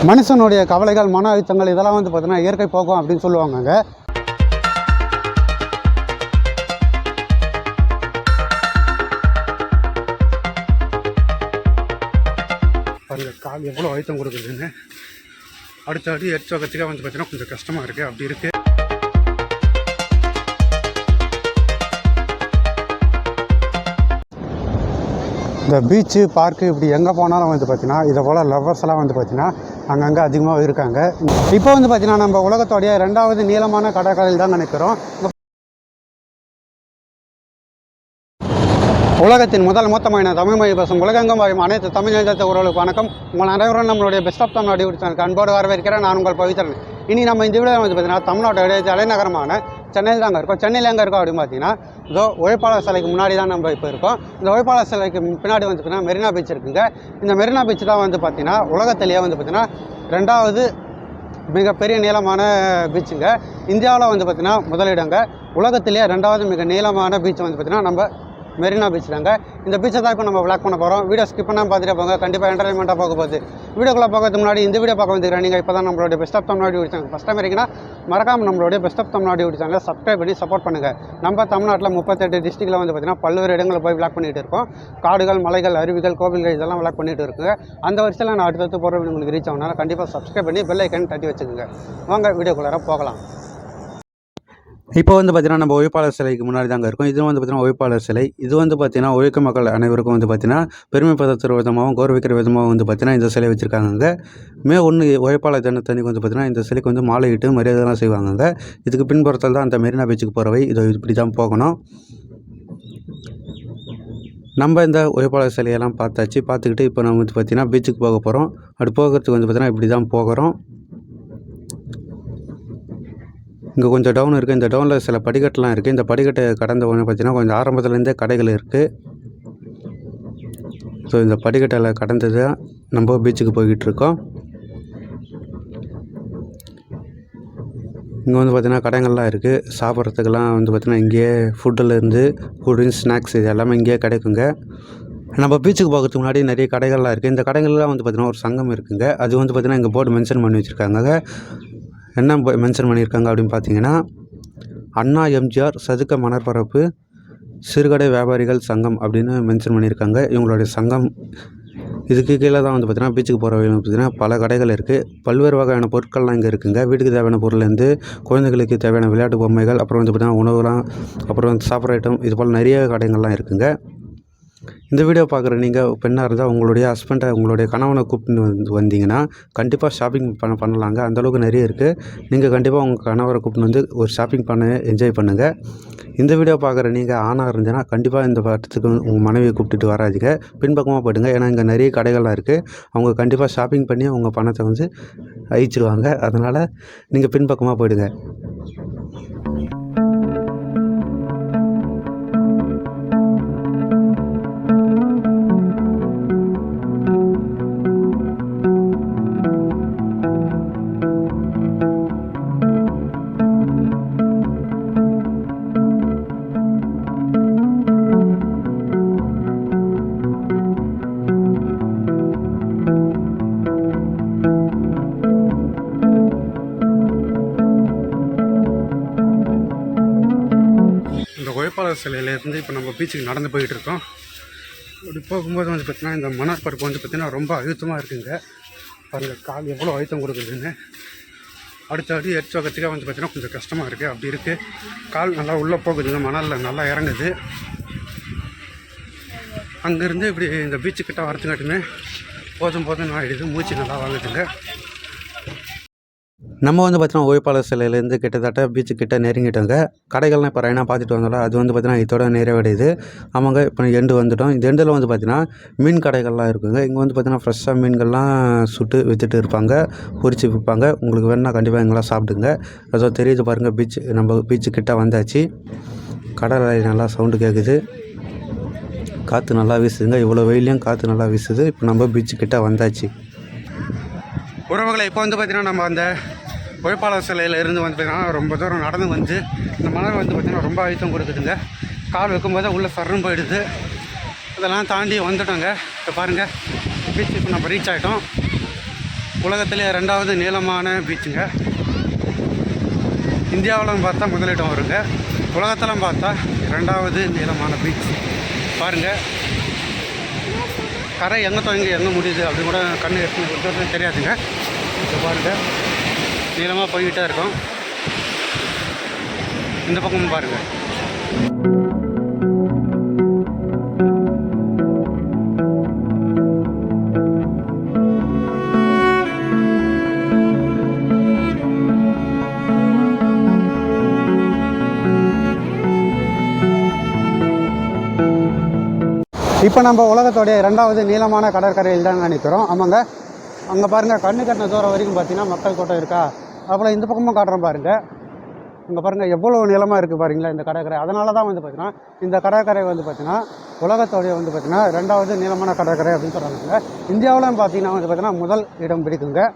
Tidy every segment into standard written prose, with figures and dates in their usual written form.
மனுஷனுடைய கவலைகள், மன அழுத்தங்கள் இதெல்லாம் வந்து பார்த்தீங்கன்னா இயற்கை போக்கும் அப்படின்னு சொல்லுவாங்க. பாருங்கள் கால் எவ்வளோ அழுத்தம் கொடுக்குதுன்னு. அடுத்த அடி எடுத்து வைக்கிறதுக்கே வந்து பார்த்தீங்கன்னா கொஞ்சம் கஷ்டமாக இருக்குது. அப்படி இருக்குது. இந்த பீச்சு, பார்க்கு இப்படி எங்கே போனாலும் வந்து பார்த்தீங்கன்னா இதை போல் லவ்வர்ஸ் எல்லாம் வந்து பார்த்தீங்கன்னா அங்கங்கே அதிகமாக இருக்காங்க. இப்போ வந்து பார்த்தீங்கன்னா நம்ம உலகத்தோடைய 2வது நீளமான கடற்கரையில் தான் நினைக்கிறோம். உலகத்தின் முதல் மொத்தமான தமிழ் மொழி பேசும் உலகெங்கும் வாழும் அனைத்து தமிழ் எழுத்த உறவுகளுக்கு வணக்கம். உங்கள் அனைவரும் நம்மளுடைய பெஸ்ட் ஆஃப் தமிழ்நாடு யூடியூப் அன்போடு வரவேற்கிறேன். நான் உங்கள் பவித்ரன். இனி நம்ம இந்த வீடியோ வந்து பார்த்தீங்கன்னா தமிழ்நாட்டோடைய தலைநகரமான சென்னையில் தாங்க இருக்கோம். சென்னையில் எங்கே இருக்கோம் அப்படின்னு பார்த்தீங்கன்னா இதோ உழைப்பாளர் சிலைக்கு முன்னாடி தான் நம்ம இப்போ இருக்கோம். இந்த உழைப்பாளர் சிலைக்கு பின்னாடி வந்து பார்த்தீங்கன்னா மெரினா பீச் இருக்குங்க. இந்த மெரினா பீச் தான் வந்து பார்த்தீங்கன்னா உலகத்திலேயே வந்து பார்த்தீங்கன்னா 2வது மிகப்பெரிய நீளமான பீச்சுங்க. இந்தியாவில் வந்து பார்த்தீங்கன்னா முதலிடங்க. உலகத்திலேயே 2வது மிக நீளமான பீச் வந்து பார்த்தீங்கன்னா நம்ம மெரினா பீச் தாங்க. இந்த பீச்சை தான் இப்போ நம்ம விளாக் பண்ண போகிறோம். வீடியோ ஸ்கிப் பண்ணாமல் பார்த்துட்டு போங்க. கண்டிப்பாக என்டர்டைன்மெண்ட்டாக போக போகுது. வீடியோக்குள்ளே பார்க்கறதுக்கு முன்னாடி இந்த வீடியோ பார்க்க வந்துக்கிறேன். நீங்கள் இப்போ தான் நம்மளுடைய best of Tamil Nadu YouTube channel first time இருக்கீங்கன்னா மறக்காமல் நம்மளுடைய பெஸ்ட் ஆஃப் தமிழ்நாடு யூடியூப் சேனலை சப்ஸ்கிரைப் பண்ணி சப்போர்ட் பண்ணுங்கள். நம்ம தமிழ்நாட்டில் 38 டிஸ்ட்ரிக்டில் வந்து பார்த்தீங்கன்னா பல்வேறு இடங்களில் போய் விளாக் பண்ணிகிட்டு இருக்கோம். காடுகள், மலைகள், அருவிகள், கோவில்கள் இதெல்லாம் விளாக் பண்ணிகிட்டு இருக்குங்க. அந்த வருஷத்தில் நான் அடுத்தடுத்து போகிற உங்களுக்கு ரீச் ஆகணும்னால கண்டிப்பாக சப்ஸ்கிரைப் பண்ணி பெல் ஐக்கன் தட்டி வச்சுக்கோங்க. வாங்க வீடியோக்குள்ளார போகலாம். இப்போ வந்து பார்த்தீங்கன்னா நம்ம உழைப்பாளர் சிலைக்கு முன்னாடி தாங்க இருக்கும். இது வந்து பார்த்தீங்கன்னா உழைப்பாளர் சிலை. இது வந்து பார்த்தீங்கன்னா உழைக்க மக்கள் அனைவருக்கும் வந்து பார்த்தீங்கன்னா பெருமைப்படுத்துகிற விதமாகவும் கௌரவிக்கிற விதமாகவும் வந்து பார்த்தீங்கன்னா இந்த சிலை வச்சுருக்காங்க. மே 1 உழைப்பாளர் தினத்தன்னைக்கு வந்து பார்த்தீங்கன்னா இந்த சிலைக்கு வந்து மாலையிட்டு மரியாதைலாம் செய்வாங்க. இதுக்கு பின்புறத்தில் தான் அந்த மெரினா பீச்சுக்கு போகிறவை. இது இப்படி தான் போகணும். நம்ம இந்த உழைப்பாளர் சிலையெல்லாம் பார்த்துக்கிட்டு இப்போ நம்ம வந்து பார்த்தீங்கன்னா பீச்சுக்கு போக போகிறோம். அப்படி போகிறதுக்கு வந்து பார்த்தீங்கன்னா இப்படி தான் போகிறோம். இங்கே கொஞ்சம் டவுன் இருக்குது. இந்த டவுனில் சில படிக்கட்டெலாம் இருக்குது. இந்த படிக்கட்டை கடந்த உடனே பார்த்திங்கன்னா கொஞ்சம் ஆரம்பத்துலேருந்தே கடைகள் இருக்குது. ஸோ இந்த படிக்கட்டில் கடந்தது தான் நம்ம பீச்சுக்கு போய்கிட்டு இருக்கோம். இங்கே வந்து பார்த்திங்கன்னா கடைகள்லாம் இருக்குது. சாப்பிட்றதுக்கெல்லாம் வந்து பார்த்திங்கன்னா இங்கேயே ஃபுட்டிலேருந்து கூல்ட்ரிங்க்ஸ், ஸ்நாக்ஸ் இது எல்லாமே இங்கேயே கிடைக்குங்க. நம்ம பீச்சுக்கு போகிறதுக்கு முன்னாடி நிறைய கடைகள்லாம் இருக்குது. இந்த கடைகள்லாம் வந்து பார்த்திங்கன்னா ஒரு சங்கம் இருக்குங்க. அது வந்து பார்த்திங்கன்னா இங்கே போர்டு மென்ஷன் பண்ணி வச்சுருக்காங்க. என்ன மென்ஷன் பண்ணியிருக்காங்க அப்படின்னு பார்த்தீங்கன்னா அண்ணா எம்ஜிஆர் சதுக்க மணற்பரப்பு சிறுகடை வியாபாரிகள் சங்கம் அப்படின்னு மென்ஷன் பண்ணியிருக்காங்க. இவங்களுடைய சங்கம் இதுக்கு கீழே தான் வந்து பார்த்திங்கன்னா பீச்சுக்கு போகிற வழியில் பார்த்திங்கன்னா பல கடைகள் இருக்குது. பல்வேறு வகையான பொருட்கள்லாம் இங்கே இருக்குங்க. வீட்டுக்கு தேவையான பொருள்லேருந்து குழந்தைகளுக்கு தேவையான விளையாட்டு பொம்மைகள், அப்புறம் வந்து பார்த்திங்கன்னா உணவுலாம், அப்புறம் சாப்பிட்ற ஐட்டம், இது போல் நிறைய கடைகள்லாம் இருக்குங்க. இந்த வீடியோ பார்க்குற நீங்கள் பெண்ணாக இருந்தால் உங்களுடைய ஹஸ்பண்டை, உங்களுடைய கணவனை கூப்பிட்டு வந்தீங்கன்னா கண்டிப்பாக ஷாப்பிங் பண்ணலாங்க. அந்தளவுக்கு நிறைய இருக்குது. நீங்கள் கண்டிப்பாக உங்கள் கணவரை கூப்பிட்டு வந்து ஒரு ஷாப்பிங் பண்ண என்ஜாய் பண்ணுங்கள். இந்த வீடியோ பார்க்குற நீங்கள் ஆணாக இருந்தீங்கன்னா கண்டிப்பாக இந்த படத்துக்கு உங்கள் மனைவியை கூப்பிட்டுட்டு வராதிங்க. பின்பக்கமாக போயிடுங்க. ஏன்னா இங்கே நிறைய கடைகள்லாம் இருக்குது. அவங்க கண்டிப்பாக ஷாப்பிங் பண்ணி அவங்க பணத்தை வந்து அழிச்சிடுவாங்க. அதனால் நீங்கள் பின்பக்கமாக போயிடுங்க. உழைப்பாளர் சிலையிலேருந்து இப்போ நம்ம பீச்சுக்கு நடந்து போயிட்டு இருக்கோம். இப்படி போகும்போது வந்து பார்த்திங்கன்னா இந்த மணற்பரப்பு வந்து பார்த்திங்கன்னா ரொம்ப அழுத்தமாக இருக்குங்க. பாருங்கள் கால் எவ்வளோ அழுத்தம் கொடுக்குதுன்னு. அடுத்த அடி எடுத்து வைக்கிறதுக்கே வந்து பார்த்திங்கன்னா கொஞ்சம் கஷ்டமாக இருக்குது. அப்படி இருக்குது. கால் நல்லா உள்ளே போகுதுங்க. மணலில் நல்லா இறங்குது. அங்கேருந்து இப்படி இந்த பீச்சுக்கிட்ட வரத்துக்காட்டுமே போதும் ஆகிடுது. மூச்சு நல்லா வாங்குதுங்க. நம்ம வந்து பார்த்திங்கன்னா உழைப்பாளர் சிலையிலேருந்து கிட்டத்தட்ட பீச்சுக்கிட்ட நெருங்கிட்டோங்க. கடைகள்லாம் இப்போ ரைனாக பார்த்துட்டு வந்தோம். அது வந்து பார்த்திங்கன்னா இதோட நிறைவடையுது. ஆமாங்க, இப்போ எண்டு வந்துவிட்டோம். இந்த எண்டில் வந்து பார்த்திங்கன்னா மீன் கடைகள்லாம் இருக்குங்க. இங்கே வந்து பார்த்திங்கன்னா ஃப்ரெஷ்ஷாக மீன்கள்லாம் சுட்டு விற்றுட்டு இருப்பாங்க, பொரிச்சு விற்பாங்க. உங்களுக்கு வேணுன்னா கண்டிப்பாக எங்கெல்லாம் சாப்பிடுங்க. அதோ தெரியுது பாருங்கள் பீச். நம்ம பீச்சுக்கிட்ட வந்தாச்சு. கடல் நல்லா சவுண்டு கேட்குது. காற்று நல்லா வீசுதுங்க. இவ்வளோ வெயிலையும் காற்று நல்லா வீசுது. இப்போ நம்ம பீச்சுக்கிட்ட வந்தாச்சு. உறவுகளை இப்போ வந்து பார்த்திங்கன்னா நம்ம அந்த உழைப்பாளர் சிலையில் இருந்து வந்து பார்த்திங்கன்னா ரொம்ப தூரம் நடந்து வந்து இந்த மணல் வந்து பார்த்திங்கன்னா ரொம்ப அழுத்தம் கொடுக்குதுங்க. கால் வைக்கும்போது உள்ளே சர்ன்னு போயிடுது. இதெல்லாம் தாண்டி வந்துட்டோங்க. இப்போ பாருங்கள் பீச் இப்போ நம்ம ரீச் ஆகிட்டோம். உலகத்திலே 2வது நீளமான பீச்சுங்க. இந்தியாவிலும் பார்த்தா முதலிடம் வருங்க. உலகத்திலும் பார்த்தா 2வது நீளமான பீச். பாருங்கள், கரை எங்கே துவங்கி எங்கே முடியுது அப்படி கூட கண்ணு எடுத்து தெரியாதுங்க. இப்போ பாருங்கள், நீளமாக போய்கிட்டே இருக்கும். இந்த பக்கமும் பாருங்கள். இப்போ நம்ம உலகத்தோடைய 2வது நீளமான கடற்கரையில் தான் நினைக்கிறோம். ஆமாங்க, அங்கே பாருங்கள், கண்ணு கட்டின தூரம் வரைக்கும் பார்த்தீங்கன்னா மக்கள் கூட்டம் இருக்கா. அப்புறம் இந்த பக்கமும் காட்டுறோம் பாருங்கள். இங்கே பாருங்கள் எவ்வளோ நீளமாக இருக்குது பாருங்களா இந்த கடற்கரை. அதனால தான் வந்து பார்த்தீங்கன்னா இந்த கடற்கரை வந்து பார்த்தீங்கன்னா உலகத்தோடைய வந்து பார்த்தீங்கன்னா 2வது நீளமான கடற்கரை அப்படின்னு சொல்கிறாங்க. இந்தியாவிலும் பார்த்தீங்கன்னா வந்து பார்த்தீங்கன்னா முதல் இடம் பிடிக்குங்க.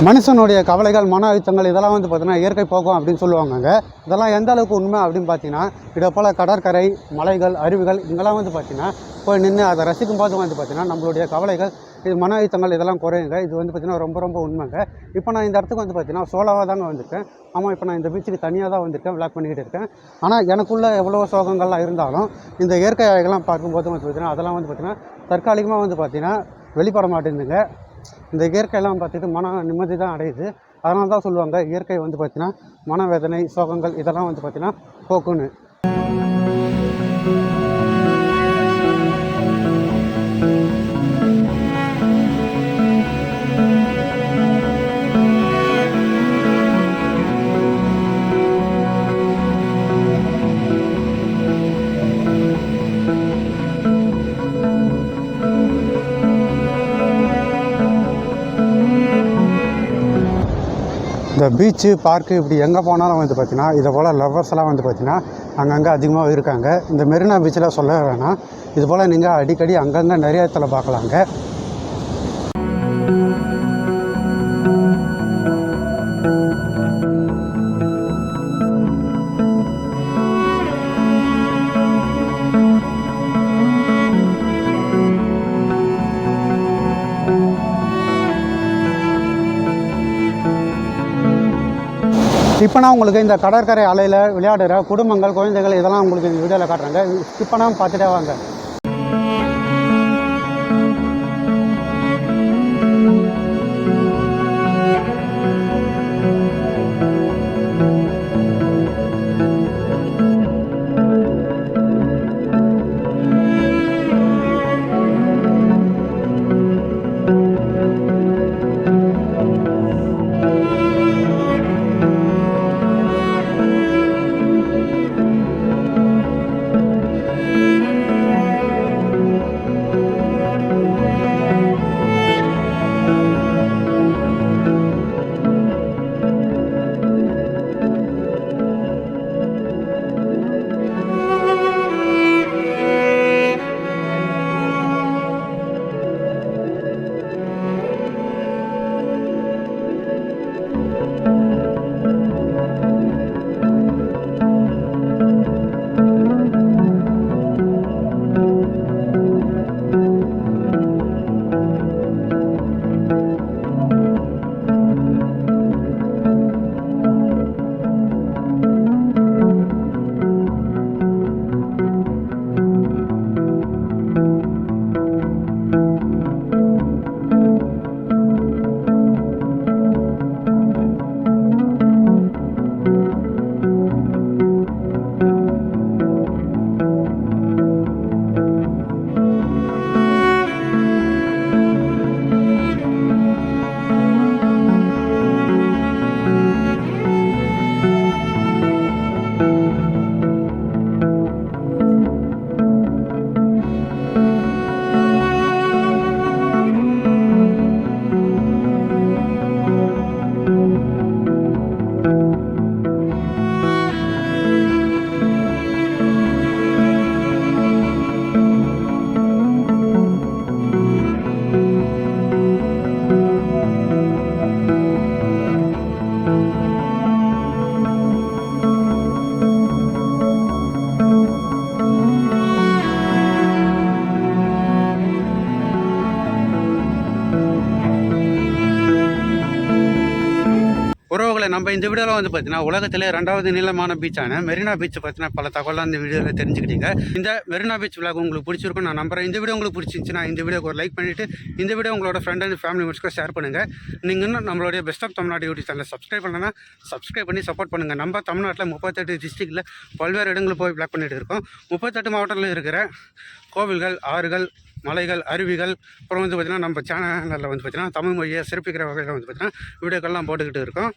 மனுஷனுடைய கவலைகள், மன அழுத்தங்கள் இதெல்லாம் வந்து பார்த்தீங்கன்னா இயற்கை போக்கும் அப்படின்னு சொல்லுவாங்க. இதெல்லாம் எந்த அளவுக்கு உண்மை அப்படின்னு பார்த்தீங்கன்னா, இதை போல் கடற்கரை, மலைகள், அருவிகள் இங்கெல்லாம் வந்து பார்த்தீங்கன்னா போய் நின்று அதை ரசிக்கும் போது வந்து பார்த்தீங்கன்னா நம்மளுடைய கவலைகள், இது மன அழுத்தங்கள் இதெல்லாம் குறையுங்க. இது வந்து பார்த்திங்கன்னா ரொம்ப ரொம்ப உண்மைங்க. இப்போ நான் இந்த இடத்துக்கு வந்து பார்த்திங்கன்னா சோலோவாக தாங்க வந்திருக்கேன். ஆமாம், இப்போ நான் இந்த பீச்சுக்கு தனியாக தான் வந்திருக்கேன், விளாக் பண்ணிக்கிட்டு இருக்கேன். ஆனால் எனக்குள்ளே எவ்வளோ சோகங்கள்லாம் இருந்தாலும் இந்த இயற்கை அழகெல்லாம் பார்க்கும்போது வந்து பார்த்திங்கன்னா அதெல்லாம் வந்து பார்த்திங்கன்னா தற்காலிகமாக வந்து பார்த்திங்கன்னா வெளிப்பட மாட்டேங்குதுங்க. இந்த இயற்கையெல்லாம் பார்த்துட்டு மன நிம்மதி தான் அடையுது. அதனால தான் சொல்லுவாங்க இயற்கை வந்து பார்த்திங்கன்னா மனவேதனை, சோகங்கள் இதெல்லாம் வந்து பார்த்திங்கன்னா போக்குன்னு. இந்த பீச்சு, பார்க்கு இப்படி எங்கே போனாலும் வந்து பார்த்திங்கன்னா இதை போல் லவ்வர்ஸ் எல்லாம் வந்து பார்த்திங்கன்னா அங்கங்கே அதிகமாக இருக்காங்க. இந்த மெரினா பீச்சில் சொல்ல வேணாம், இது போல் நீங்கள் அடிக்கடி அங்கங்கே நிறைய இடத்துல பார்க்கலாங்க. இப்போ நான் உங்களுக்கு இந்த கடற்கரை அலையில் விளையாடுற குடும்பங்கள், குழந்தைகள் இதெல்லாம் உங்களுக்கு இந்த வீடியோவில் காட்டுறாங்க. இப்போ நான் பார்த்துட்டே வாங்க. நம்ம இந்த வீடியோவில் வந்து பார்த்தீங்கன்னா உலகத்திலே 2வது நீளமான பீச்சான மெரினா பீச் பற்றின பல தகவலாம் இந்த வீடியோவில் தெரிஞ்சுக்கிட்டீங்க. இந்த மெரினா பீச் விளாக் உங்களுக்கு பிடிச்சிருக்கும் நான் நம்புறேன். இந்த வீடியோ உங்களுக்கு பிடிச்சிருந்துச்சுன்னா இந்த வீடியோக்கு ஒரு லைக் பண்ணிவிட்டு இந்த வீடியோ உங்களோட ஃப்ரெண்ட் அண்ட் ஃபேமிலி மெம்பர்ஸ்க்கு ஷேர் பண்ணுங்கள். நீங்கள் இன்னும் நம்மளுடைய பெஸ்ட் ஆஃப் தமிழ்நாடு யூடியூப் சேனலை சப்ஸ்கிரைப் பண்ணலன்னா சப்ஸ்கிரைப் பண்ணி சப்போர்ட் பண்ணுங்கள். நம்ம தமிழ்நாட்டில் 38 டிஸ்ட்ரிக்டில் பல்வேறு இடங்களில் போய் விளாக் பண்ணிட்டு இருக்கோம். 38 மாவட்டத்தில் இருக்கிற கோவில்கள், ஆறுகள், மலைகள், அருவிகள், அப்புறம் வந்து பார்த்திங்கன்னா நம்ம சேனலில் வந்து பார்த்திங்கன்னா தமிழ் மொழியை சிறப்பிக்கிற வகையில் வந்து பார்த்திங்கன்னா வீடியோக்கள்லாம் போட்டுக்கிட்டு இருக்கோம்.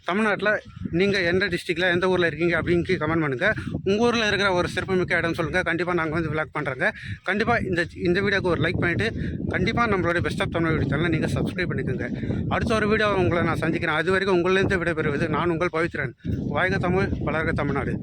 தமிழ்நாட்டில் நீங்கள் எந்த டிஸ்ட்ரிக்டில் எந்த ஊரில் இருக்கீங்க அப்படின்னு கமெண்ட் பண்ணுங்கள். உங்கள் ஊரில் இருக்கிற ஒரு சிறப்புமிக்க இடம் சொல்லுங்கள். கண்டிப்பாக நாங்கள் வந்து விளாக் பண்ணுறோங்க. கண்டிப்பாக இந்த வீடியோக்கு ஒரு லைக் பண்ணிவிட்டு கண்டிப்பாக நம்மளுடைய பெஸ்ட் ஆஃப் தமிழ் வீடியோ சேனலை நீங்கள் சப்ஸ்கிரைப் பண்ணிக்கோங்க. அடுத்த ஒரு வீடியோ உங்களை நான் சந்திக்கிறேன். அது வரைக்கும் உங்களிலேருந்து விடைபெறுவது நான் உங்கள் பவித்ரன். வாழ்க தமிழ், வளர்க தமிழ்நாடு.